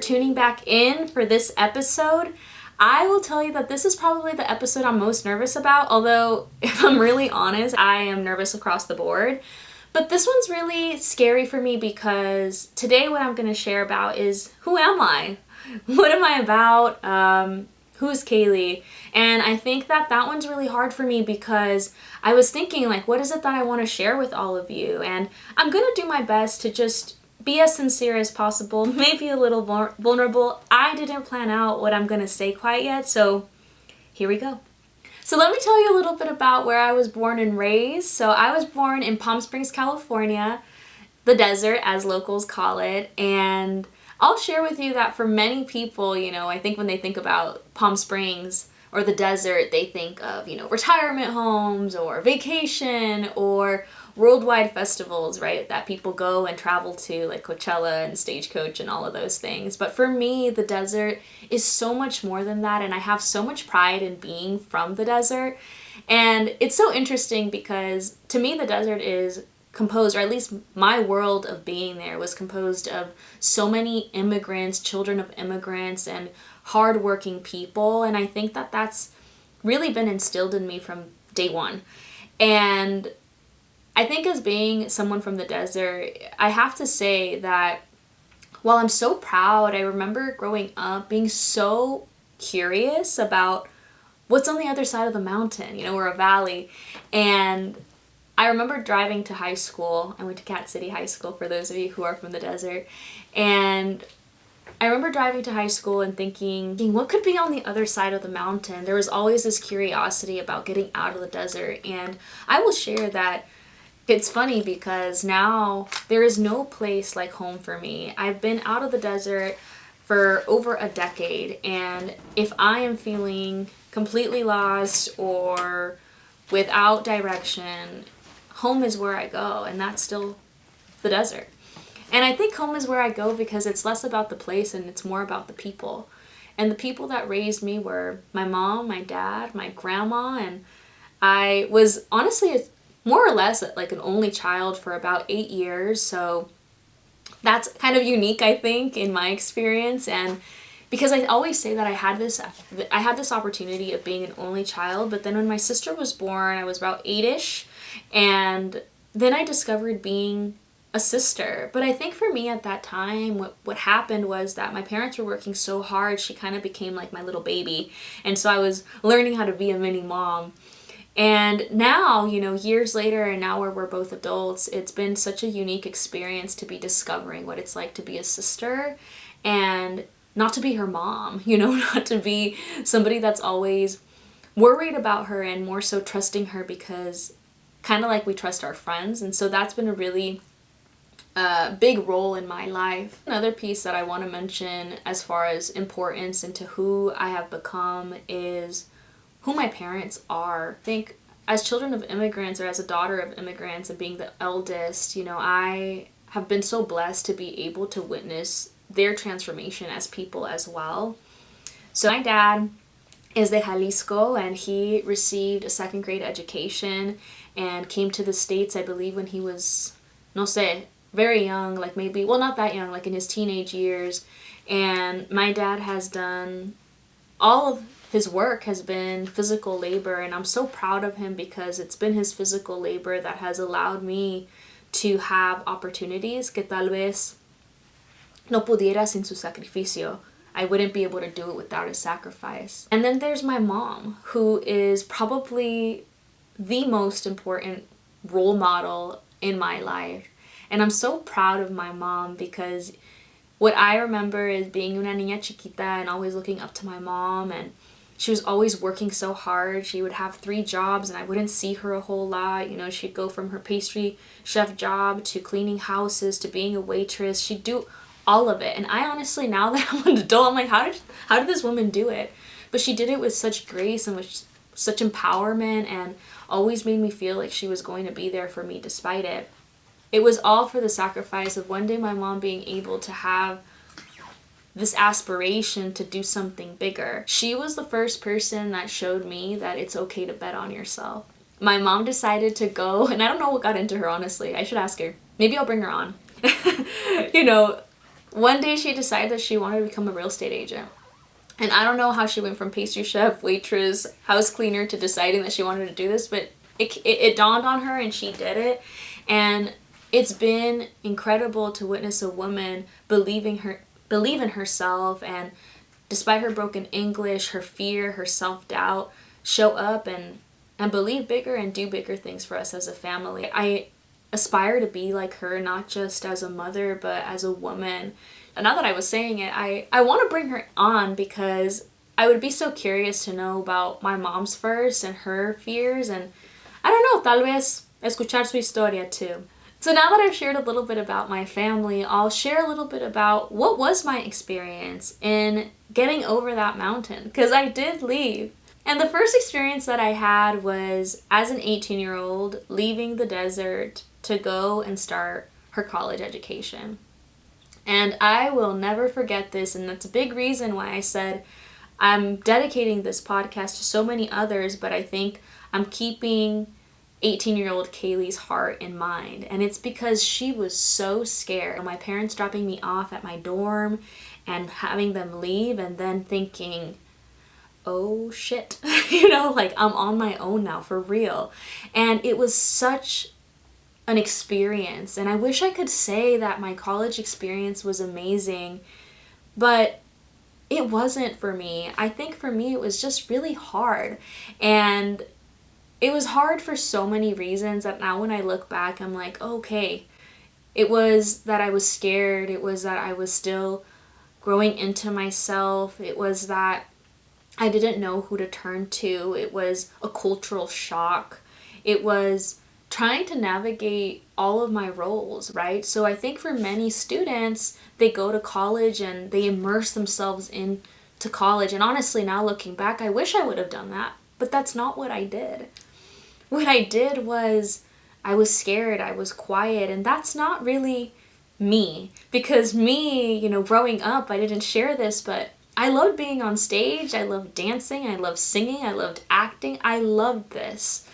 tuning back in for this episode. I will tell you that this is probably the episode I'm most nervous about, although if I'm really honest, I am nervous across the board. But this one's really scary for me because today what I'm going to share about is who am I? What am I about? Who's Kaylee? And I think that one's really hard for me because I was thinking like, what is it that I want to share with all of you? And I'm going to do my best to just be as sincere as possible, maybe a little vulnerable. I didn't plan out what I'm going to say quite yet, so here we go. So let me tell you a little bit about where I was born and raised. So I was born in Palm Springs, California, the desert as locals call it, and I'll share with you that for many people, I think when they think about Palm Springs or the desert, they think of, retirement homes or vacation or worldwide festivals, right? That people go and travel to, like Coachella and Stagecoach and all of those things. But for me, the desert is so much more than that, and I have so much pride in being from the desert. And it's so interesting because to me, the desert is composed, or at least my world of being there was composed of so many immigrants, children of immigrants, and hardworking people. And I think that that's really been instilled in me from day one. And I think as being someone from the desert, I have to say that while I'm so proud, I remember growing up being so curious about what's on the other side of the mountain, or a valley. And I remember driving to high school. I went to Cat City High School for those of you who are from the desert. And I remember driving to high school and thinking, what could be on the other side of the mountain? There was always this curiosity about getting out of the desert. And I will share that it's funny because now there is no place like home for me. I've been out of the desert for over a decade. And if I am feeling completely lost or without direction, home is where I go, and that's still the desert. And I think home is where I go because it's less about the place and it's more about the people. And the people that raised me were my mom, my dad, my grandma, and I was honestly more or less like an only child for about 8 years. So that's kind of unique, I think, in my experience. And because I always say that I had this opportunity of being an only child, but then when my sister was born, I was about 8-ish, and then I discovered being a sister. But I think for me at that time, what happened was that my parents were working so hard, she kind of became like my little baby. And so I was learning how to be a mini mom. And now, years later, and now where we're both adults, it's been such a unique experience to be discovering what it's like to be a sister and not to be her mom, not to be somebody that's always worried about her and more so trusting her because kind of like we trust our friends. And so that's been a really big role in my life. Another piece that I want to mention as far as importance into who I have become is who my parents are. I think as children of immigrants or as a daughter of immigrants and being the eldest, I have been so blessed to be able to witness their transformation as people as well. So my dad is de Jalisco, and he received a second grade education and came to the States, I believe, when he was, no sé, very young, like maybe, well, not that young, like in his teenage years. And my dad has done, all of his work has been physical labor, and I'm so proud of him because it's been his physical labor that has allowed me to have opportunities que tal vez no pudiera sin su sacrificio. I wouldn't be able to do it without his sacrifice. And then there's my mom, who is probably the most important role model in my life. And I'm so proud of my mom because what I remember is being una niña chiquita and always looking up to my mom, and she was always working so hard. She would have 3 jobs and I wouldn't see her a whole lot. She'd go from her pastry chef job to cleaning houses to being a waitress. She'd do all of it. And I honestly, now that I'm an adult, I'm like, how did this woman do it? But she did it with such grace and with such empowerment, and always made me feel like she was going to be there for me despite it. It was all for the sacrifice of one day my mom being able to have this aspiration to do something bigger. She was the first person that showed me that it's okay to bet on yourself. My mom decided to go, and I don't know what got into her, honestly. I should ask her. Maybe I'll bring her on. one day she decided that she wanted to become a real estate agent. And I don't know how she went from pastry chef, waitress, house cleaner to deciding that she wanted to do this, but it dawned on her and she did it. And it's been incredible to witness a woman believe in herself, and despite her broken English, her fear, her self-doubt, show up and believe bigger and do bigger things for us as a family. I aspire to be like her, not just as a mother, but as a woman. And now that I was saying it, I want to bring her on because I would be so curious to know about my mom's first and her fears, and I don't know, tal vez escuchar su historia too. So now that I've shared a little bit about my family, I'll share a little bit about what was my experience in getting over that mountain, because I did leave. And the first experience that I had was as an 18-year-old leaving the desert to go and start her college education. And I will never forget this, and that's a big reason why I said I'm dedicating this podcast to so many others, but I think I'm keeping 18-year-old Kaylee's heart in mind. And it's because she was so scared. My parents dropping me off at my dorm and having them leave, and then thinking, oh shit, like I'm on my own now for real. And it was such an experience, and I wish I could say that my college experience was amazing, but it wasn't for me. I think for me it was just really hard, and it was hard for so many reasons that now when I look back I'm like, okay, it was that I was scared, it was that I was still growing into myself, it was that I didn't know who to turn to, it was a cultural shock, it was trying to navigate all of my roles, right? So I think for many students, they go to college and they immerse themselves into college. And honestly, now looking back, I wish I would have done that, but that's not what I did. What I did was I was scared, I was quiet, and that's not really me. Because me, growing up, I didn't share this, but I loved being on stage, I loved dancing, I loved singing, I loved acting, I loved this,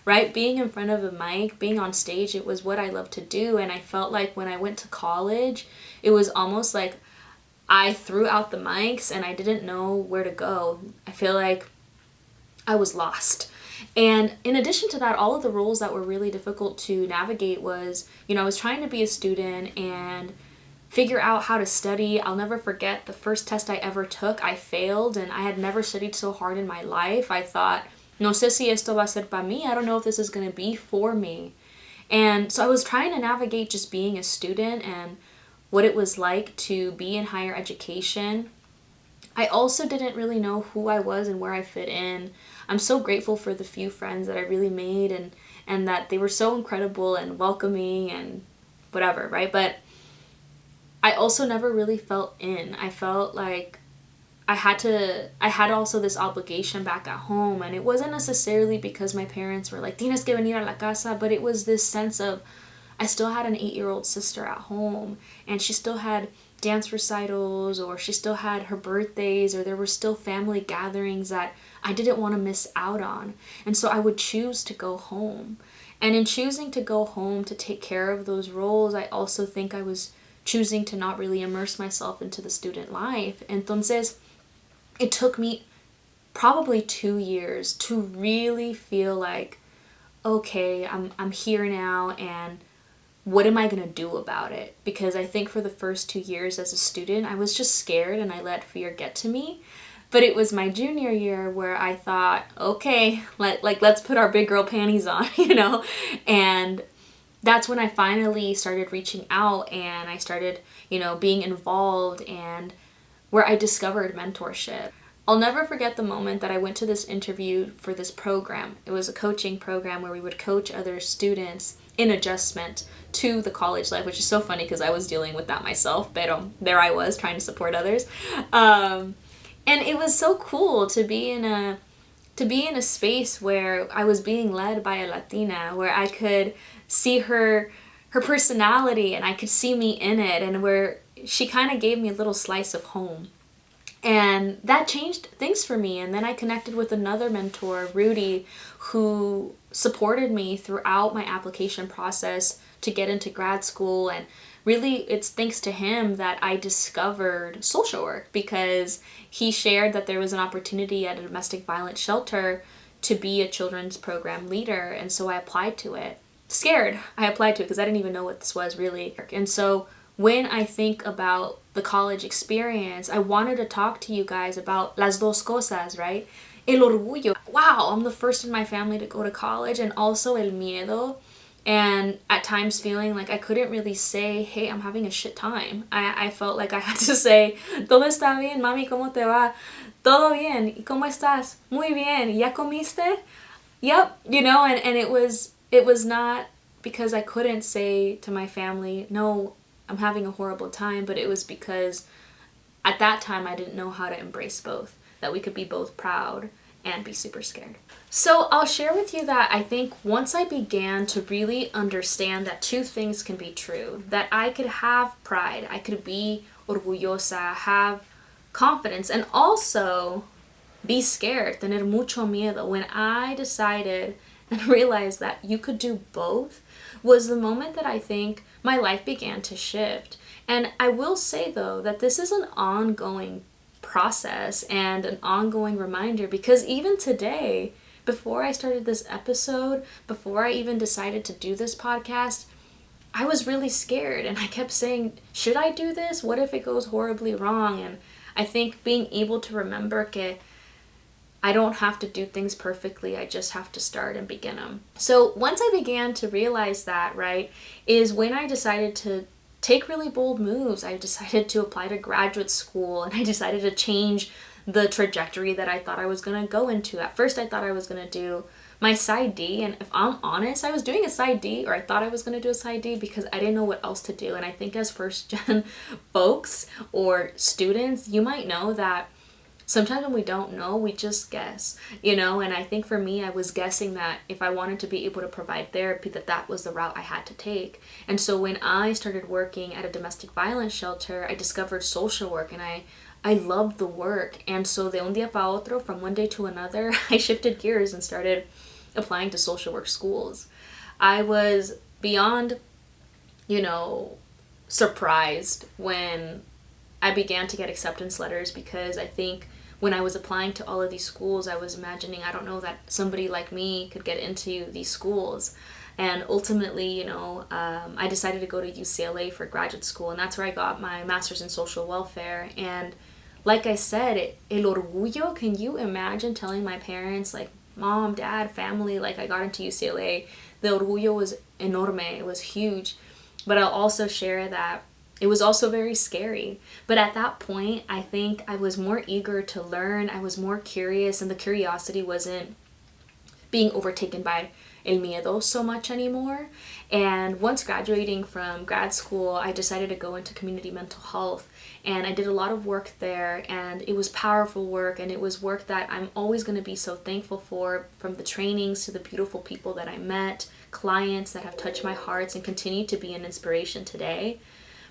right? Being in front of a mic, being on stage, it was what I loved to do. And I felt like when I went to college, it was almost like I threw out the mics and I didn't know where to go. I feel like I was lost. And in addition to that, all of the roles that were really difficult to navigate was, I was trying to be a student and figure out how to study. I'll never forget the first test I ever took. I failed, and I had never studied so hard in my life. I thought, no sé si esto va a ser para mí. I don't know if this is going to be for me. And so I was trying to navigate just being a student and what it was like to be in higher education. I also didn't really know who I was and where I fit in. I'm so grateful for the few friends that I really made, and that they were so incredible and welcoming and whatever, right? But I also never really felt in. I felt like I had also this obligation back at home, and it wasn't necessarily because my parents were like, tienes que venir a la casa, but it was this sense of, I still had an 8-year-old sister at home, and she still had dance recitals, or she still had her birthdays, or there were still family gatherings that I didn't want to miss out on. And so I would choose to go home. And in choosing to go home to take care of those roles, I also think I was choosing to not really immerse myself into the student life. Entonces, it took me probably 2 years to really feel like, okay, I'm here now, and what am I going to do about it? Because I think for the first 2 years as a student, I was just scared and I let fear get to me. But it was my junior year where I thought, okay, let's put our big girl panties on, And that's when I finally started reaching out, and I started, being involved, and where I discovered mentorship. I'll never forget the moment that I went to this interview for this program. It was a coaching program where we would coach other students in adjustment to the college life, which is so funny because I was dealing with that myself, but there I was trying to support others. And it was so cool to be in a space where I was being led by a Latina, where I could see her personality and I could see me in it, and where she kind of gave me a little slice of home. And that changed things for me. And then I connected with another mentor, Rudy, who supported me throughout my application process to get into grad school, and really it's thanks to him that I discovered social work, because he shared that there was an opportunity at a domestic violence shelter to be a children's program leader. And so I applied to it. Scared, I applied to it because I didn't even know what this was really. And so when I think about the college experience, I wanted to talk to you guys about las dos cosas, right? El orgullo. Wow, I'm the first in my family to go to college, and also el miedo. And at times feeling like I couldn't really say, hey, I'm having a shit time. I felt like I had to say, todo está bien, mami, ¿cómo te va? Todo bien, ¿y cómo estás? Muy bien, ¿ya comiste? Yep, and it was not because I couldn't say to my family, no, I'm having a horrible time, but it was because at that time I didn't know how to embrace both, that we could be both proud and be super scared. So I'll share with you that I think once I began to really understand that two things can be true, that I could have pride, I could be orgullosa, have confidence, and also be scared, tener mucho miedo. When I decided and realized that you could do both, was the moment that I think my life began to shift. And I will say though that this is an ongoing process and an ongoing reminder, because even today, before I started this episode, before I even decided to do this podcast, I was really scared and I kept saying, should I do this? What if it goes horribly wrong? And I think being able to remember que I don't have to do things perfectly, I just have to start and begin them. So once I began to realize that, right, is when I decided to take really bold moves. I decided to apply to graduate school, and I decided to change the trajectory that I thought I was going to go into. At first I thought I was going to do my side D, and if I'm honest, I was doing a side D, or I thought I was going to do a side D because I didn't know what else to do. And I think as first gen folks or students, you might know that sometimes when we don't know, we just guess, and I think for me, I was guessing that if I wanted to be able to provide therapy, that was the route I had to take. And so when I started working at a domestic violence shelter, I discovered social work, and I loved the work. And so de un día pa otro, from one day to another, I shifted gears and started applying to social work schools. I was beyond, surprised when I began to get acceptance letters, because I think when I was applying to all of these schools, I was imagining, I don't know, that somebody like me could get into these schools. And ultimately, I decided to go to UCLA for graduate school, and that's where I got my master's in social welfare. And like I said, el orgullo, can you imagine telling my parents, like mom, dad, family, like I got into UCLA? The orgullo was enorme, it was huge. But I'll also share that it was also very scary. But at that point, I think I was more eager to learn. I was more curious, and the curiosity wasn't being overtaken by el miedo so much anymore. And once graduating from grad school, I decided to go into community mental health. And I did a lot of work there, and it was powerful work, and it was work that I'm always going to be so thankful for, from the trainings to the beautiful people that I met, clients that have touched my hearts and continue to be an inspiration today.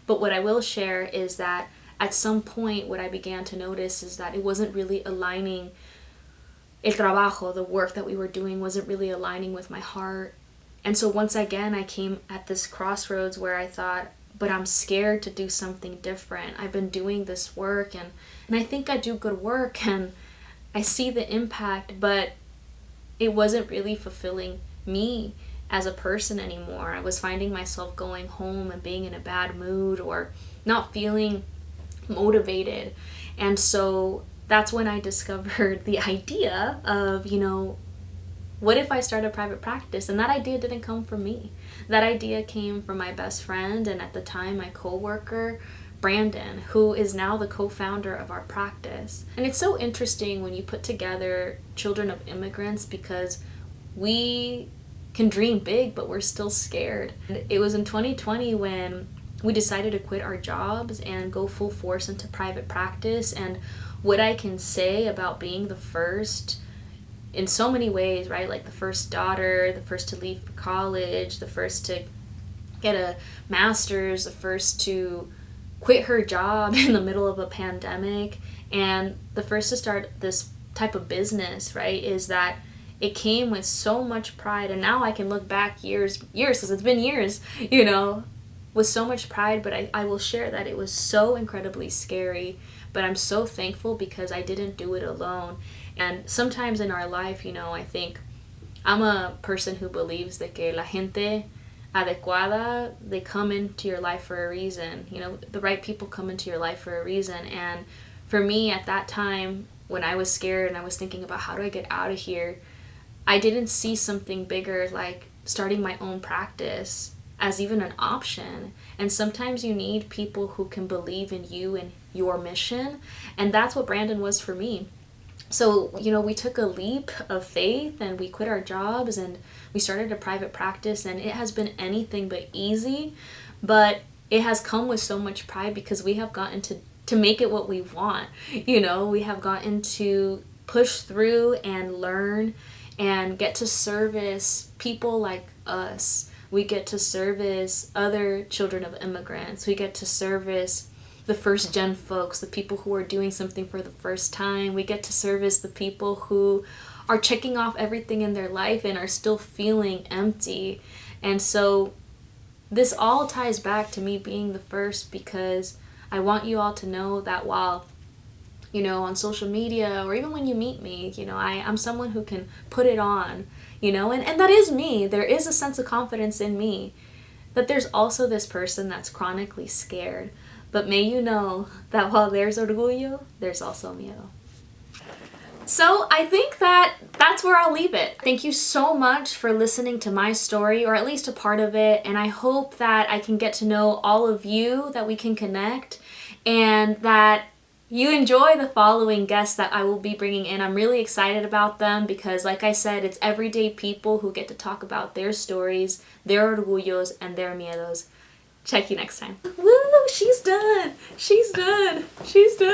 But what I will share is that at some point, what I began to notice is that it wasn't really aligning. El trabajo, the work that we were doing, wasn't really aligning with my heart. And so once again, I came at this crossroads where I thought, but I'm scared to do something different. I've been doing this work, and I think I do good work, and I see the impact, but it wasn't really fulfilling me as a person anymore. I was finding myself going home and being in a bad mood or not feeling motivated. And so that's when I discovered the idea of, what if I start a private practice? And that idea didn't come from me. That idea came from my best friend, and at the time my coworker, Brandon, who is now the co-founder of our practice. And it's so interesting when you put together children of immigrants, because we can dream big, but we're still scared. And it was in 2020 when we decided to quit our jobs and go full force into private practice. And what I can say about being the first in so many ways, right? Like the first daughter, the first to leave for college, the first to get a master's, the first to quit her job in the middle of a pandemic, and the first to start this type of business, right? Is that it came with so much pride. And now I can look back years, because it's been years, with so much pride, but I will share that it was so incredibly scary. But I'm so thankful because I didn't do it alone. And sometimes in our life, I think I'm a person who believes that que la gente adecuada, they come into your life for a reason. The right people come into your life for a reason. And for me at that time, when I was scared and I was thinking about how do I get out of here, I didn't see something bigger like starting my own practice as even an option. And sometimes you need people who can believe in you and your mission. And that's what Brandon was for me. So, we took a leap of faith and we quit our jobs and we started a private practice, and it has been anything but easy, but it has come with so much pride because we have gotten to make it what we want. We have gotten to push through and learn and get to service people like us. We get to service other children of immigrants. We get to service the first gen folks, the people who are doing something for the first time. We get to service the people who are checking off everything in their life and are still feeling empty. And so this all ties back to me being the first, because I want you all to know that while, on social media or even when you meet me, I'm someone who can put it on, and that is me. There is a sense of confidence in me, that there's also this person that's chronically scared. But may you know that while there's orgullo, there's also miedo. So I think that's where I'll leave it. Thank you so much for listening to my story, or at least a part of it. And I hope that I can get to know all of you, that we can connect, and that you enjoy the following guests that I will be bringing in. I'm really excited about them because, like I said, it's everyday people who get to talk about their stories, their orgullos, and their miedos. Check you next time. Woo! She's done! She's done! She's done!